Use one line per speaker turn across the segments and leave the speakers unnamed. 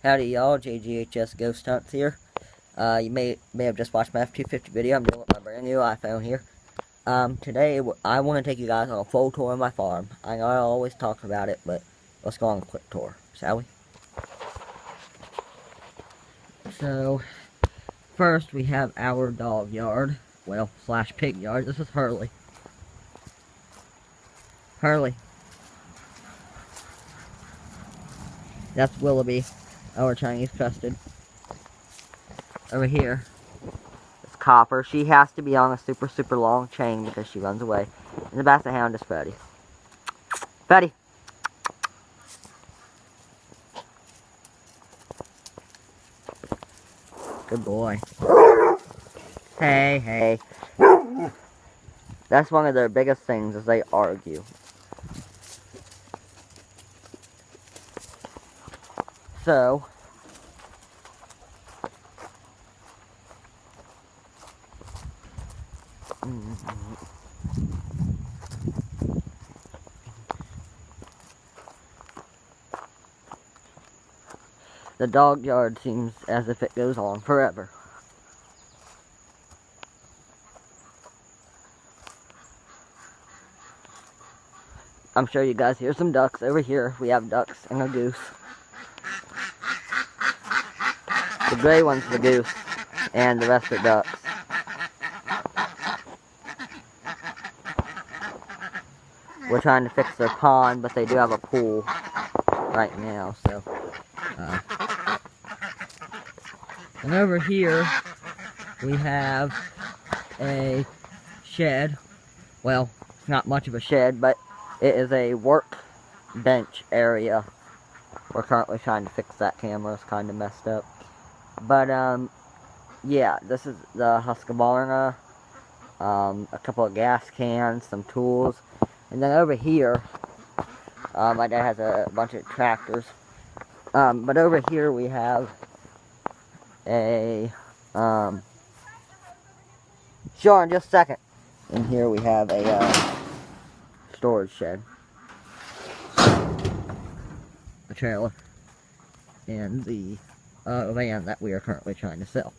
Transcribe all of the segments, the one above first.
Howdy y'all, JGHS-Ghost Hunts here. You may have just watched my F250 video. I'm doing it with my brand new iPhone here. Today I want to take you guys on a full tour of my farm. I know I always talk about it, but let's go on a quick tour, shall we? So, first we have our dog yard. Well, slash pig yard. This is Hurley. Hurley. That's Willoughby, our Chinese custard. Over here, it's Copper. She has to be on a super long chain because she runs away. And the Basset Hound is Freddy. Freddy! Good boy. Hey. That's one of their biggest things, is they argue. So, the dog yard seems as if it goes on forever. I'm sure you guys hear some ducks. Over here we have ducks and a goose. The gray one's the goose, and the rest are ducks. We're trying to fix their pond, but they do have a pool right now, so. And over here, we have a shed. Well, not much of a shed, but it is a workbench area. We're currently trying to fix that camera. It's kind of messed up. But, yeah, this is the Husqvarna. A couple of gas cans, some tools. And then over here, my dad has a bunch of tractors. But over here we have a, sure, in just a second. And here we have a, storage shed. A trailer. And the, van that we are currently trying to sell.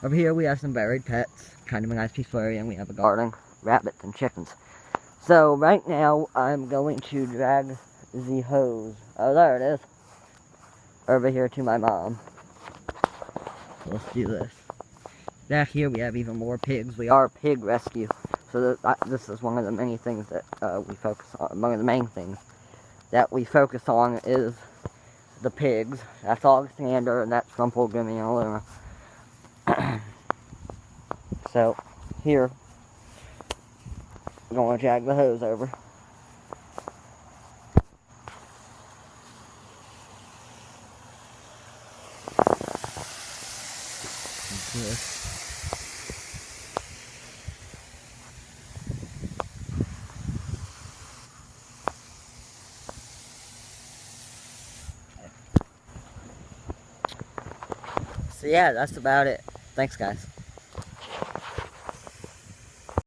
Over here we have some buried pets. Kind of a nice peaceful area, and we have a garden, rabbits, and chickens. So, right now, I'm going to drag the hose. Oh, there it is. Over here to my mom. Let's do this. Back here, we have even more pigs. We are a pig rescue. So, this is one of the many things that we focus on. One of the main things that we focus on is the pigs. That's Alexander, and that's Rumple, Grimmy, and Luna. So, here, I'm going to drag the hose over. So yeah, that's about it. Thanks, guys.